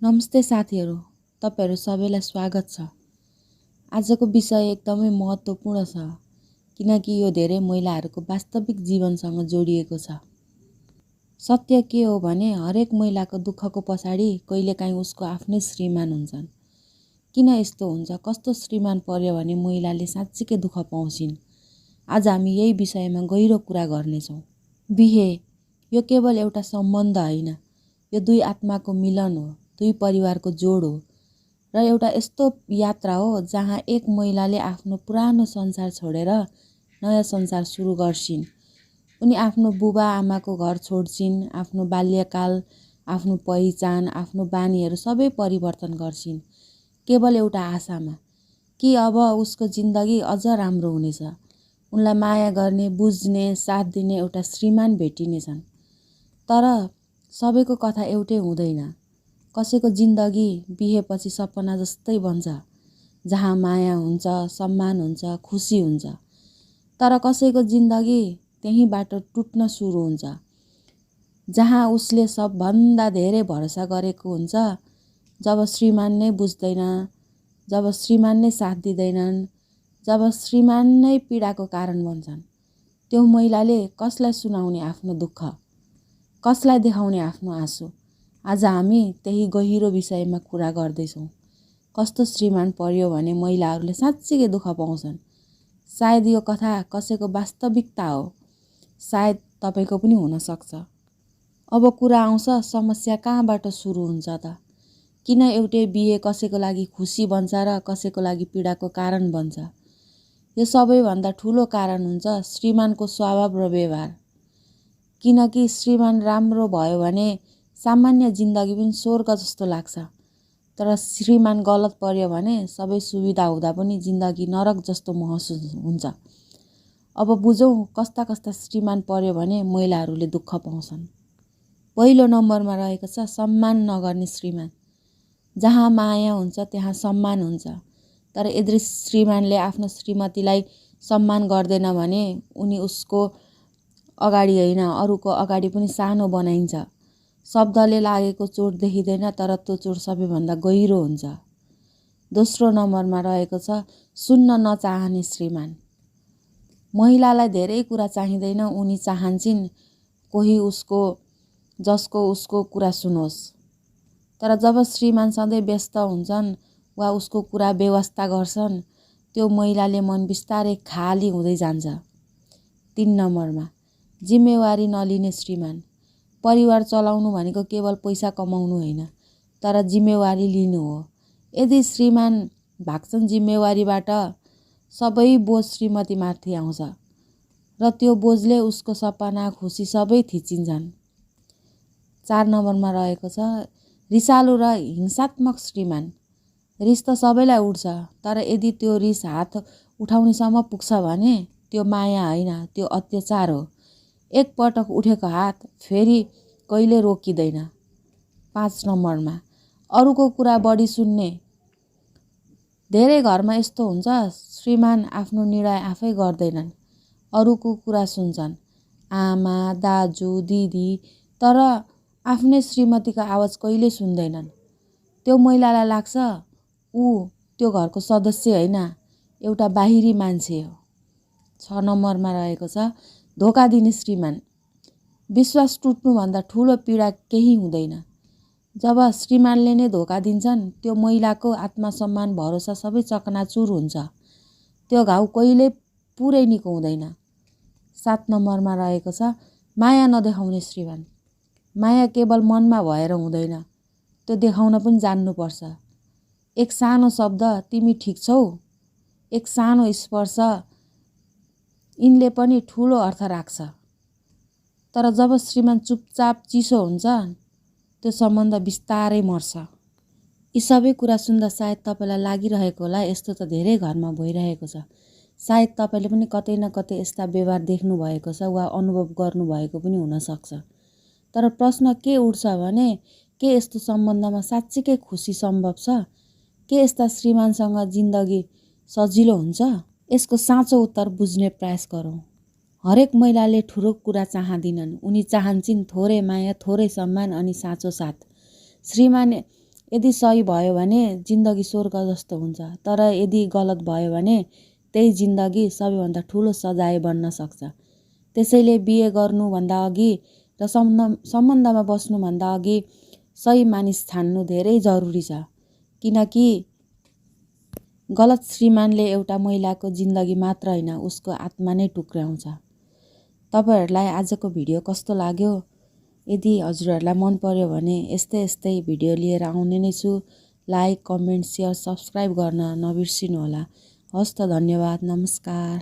नमस्ते साथीहरू, तपाईहरू सबैलाई स्वागत छ। आजको विषय एकदमै महत्त्वपूर्ण छ किनकि यो धेरै महिलाहरूको वास्तविक जीवनसँग जोडिएको छ। सत्य के हो भने हरेक महिलाको दुःखको पछाडि कहिलेकाहीँ उसको आफ्नै श्रीमान हुन्छन्। किन यस्तो हुन्छ? कस्तो श्रीमान पर्यो भने महिलाले साँच्चीकै दुःख पाउँछिन्? आज हामी यही विषयमा गहिरो कुरा गर्नेछौँ। बिहे यो केवल एउटा सम्बन्ध होइन, यो दुई आत्माको मिलन हो, दुई परिवारको जोड हो र एउटा यस्तो यात्रा हो जहाँ एक महिलाले आफ्नो पुरानो संसार छोडेर नयाँ संसार सुरु गर्छिन्। उनी आफ्नो बुबा आमाको घर छोड्छिन्, आफ्नो बाल्यकाल, आफ्नो पहिचान, आफ्नो बानीहरू सबै परिवर्तन गर्छिन्, केवल एउटा आशामा कि अब उसको जिन्दगी अझ राम्रो हुनेछ। उनलाई माया गर्ने, बुझ्ने, साथ दिने एउटा श्रीमान भेटिनेछन्। तर सबैको कथा एउटै हुँदैन। कसैको जिन्दगी बिहेपछि सपना जस्तै बन्छ, जहाँ माया हुन्छ, सम्मान हुन्छ, खुसी हुन्छ। तर कसैको जिन्दगी त्यहीँबाट टुट्न सुरु हुन्छ, जहाँ उसले सबभन्दा धेरै भरोसा गरेको हुन्छ। जब श्रीमान नै बुझ्दैन, जब श्रीमान नै साथ दिँदैनन्, जब श्रीमान नै पीडाको कारण बन्छन्, त्यो महिलाले कसलाई सुनाउने आफ्नो दुःख, कसलाई देखाउने आफ्नो आँसु? आज हामी त्यही गहिरो विषयमा कुरा गर्दैछौँ। कस्तो श्रीमान पर्यो भने महिलाहरूले साँच्चीकै दुःख पाउँछन्? सायद यो कथा कसैको वास्तविकता हो, सायद तपाईँको पनि हुनसक्छ। अब कुरा आउँछ, समस्या कहाँबाट सुरु हुन्छ त? किन एउटै बिहे कसैको लागि खुसी बन्छ र कसैको लागि पीडाको कारण बन्छ? यो सबैभन्दा ठुलो कारण हुन्छ श्रीमानको स्वभाव र व्यवहार। किनकि श्रीमान राम्रो भयो भने सामान्य जिन्दगी पनि स्वर्ग जस्तो लाग्छ, तर श्रीमान गलत पर्यो भने सबै सुविधा हुँदा पनि जिन्दगी नरक जस्तो महसुस हुन्छ। अब बुझौँ कस्ता कस्ता श्रीमान पर्यो भने महिलाहरूले दुःख पाउँछन्। पहिलो नम्बरमा रहेको छ सम्मान नगर्ने श्रीमान। जहाँ माया हुन्छ त्यहाँ सम्मान हुन्छ, तर यदि श्रीमानले आफ्नो श्रीमतीलाई सम्मान गर्दैन भने उनी उसको अगाडि होइन अरूको अगाडि पनि सानो बनाइन्छ। शब्दले लागेको चोट देखिँदैन, तर त्यो चोट सबैभन्दा गहिरो हुन्छ। दोस्रो नम्बरमा रहेको छ सुन्न नचाहने श्रीमान। महिलालाई धेरै कुरा चाहिँदैन, उनी चाहन्छन् कोही जसको उसको कुरा सुनोस्। तर जब श्रीमान सधैँ व्यस्त हुन्छन् वा उसको कुरा बेवास्ता गर्छन्, त्यो महिलाले मन बिस्तारै खाली हुँदै जान्छ। 3 नम्बरमा जिम्मेवारी नलिने श्रीमान। परिवार चलाउनु भनेको केवल पैसा कमाउनु होइन, तर जिम्मेवारी लिनु हो। यदि श्रीमान भाग्छन् जिम्मेवारीबाट, सबै बोझ श्रीमतीमाथि आउँछ र त्यो बोझले उसको सपना, खुसी सबै थिचिन्छन्। 4 नम्बरमा रहेको छ रिसालु र हिंसात्मक श्रीमान। रिस त सबैलाई उठ्छ, तर यदि त्यो रिस हात उठाउनेसम्म पुग्छ भने त्यो माया होइन, त्यो अत्याचार हो। एक पटक उठेको हात फेरि कहिले रोकिँदैन। 5 नम्बरमा अरूको कुरा बढी सुन्ने। धेरै घरमा यस्तो हुन्छ, श्रीमान आफ्नो निर्णय आफै गर्दैनन्, अरूको कुरा सुन्छन्, आमा, दाजु, दिदी, तर आफ्नै श्रीमतीको आवाज कहिले सुन्दैनन्। त्यो महिलालाई लाग्छ ऊ त्यो घरको सदस्य होइन, एउटा बाहिरी मान्छे हो। 6 नम्बरमा रहेको छ धोका दिने श्रीमान। विश्वास टुट्नुभन्दा ठुलो पीडा केही हुँदैन। जब श्रीमानले नै धोका दिन्छन्, त्यो महिलाको आत्मसम्मान, भरोसा सबै चकनाचुर हुन्छ। त्यो घाउ कहिल्यै पुरै निको हुँदैन। 7 नम्बरमा रहेको छ माया नदेखाउने श्रीमान। माया केवल मनमा भएर हुँदैन, त्यो देखाउन पनि जान्नुपर्छ। एक सानो शब्द तिमी ठिक छौ, एक सानो स्पर्श, यिनले पनि ठुलो अर्थ राख्छ। तर जब श्रीमान चुपचाप चिसो हुन्छ, त्यो सम्बन्ध बिस्तारै मर्छ। यी सबै कुरा सुन्दा सायद तपाईँलाई लागिरहेको होला यस्तो त धेरै घरमा भइरहेको छ। सायद तपाईँले पनि कतै न कतै यस्ता व्यवहार देख्नु भएको छ वा अनुभव गर्नुभएको पनि हुनसक्छ। तर प्रश्न के उठ्छ भने के यस्तो सम्बन्धमा साँच्चीकै खुसी सम्भव छ? के यस्ता श्रीमानसँग जिन्दगी सजिलो हुन्छ? यसको साँचो उत्तर बुझ्ने प्रयास गरौँ। हरेक महिलाले ठुलो कुरा चाहदिनन्, उनी चाहन्छन् थोरै माया, थोरै सम्मान अनि साँचो साथ। श्रीमान यदि सही भयो भने जिन्दगी स्वर्ग जस्तो हुन्छ, तर यदि गलत भयो भने त्यही जिन्दगी सबैभन्दा ठुलो सजाय बन्न सक्छ। त्यसैले बिहे गर्नुभन्दा अघि र सम्बन्धमा बस्नुभन्दा अघि सही मानिस छान्नु धेरै जरुरी छ, किनकि गलत श्रीमानले एउटा महिलाको जिन्दगी मात्र होइन, उसको आत्मा नै टुक्र्याउँछ। तपाईहरूलाई आजको भिडियो कस्तो लाग्यो? यदि हजुरहरूलाई मन पर्यो भने यस्तै भिडियो लिएर आउने नै छु। लाइक, कमेन्ट, सेयर, सब्सक्राइब गर्न नबिर्सिनुहोला। हस् त, धन्यवाद, नमस्कार।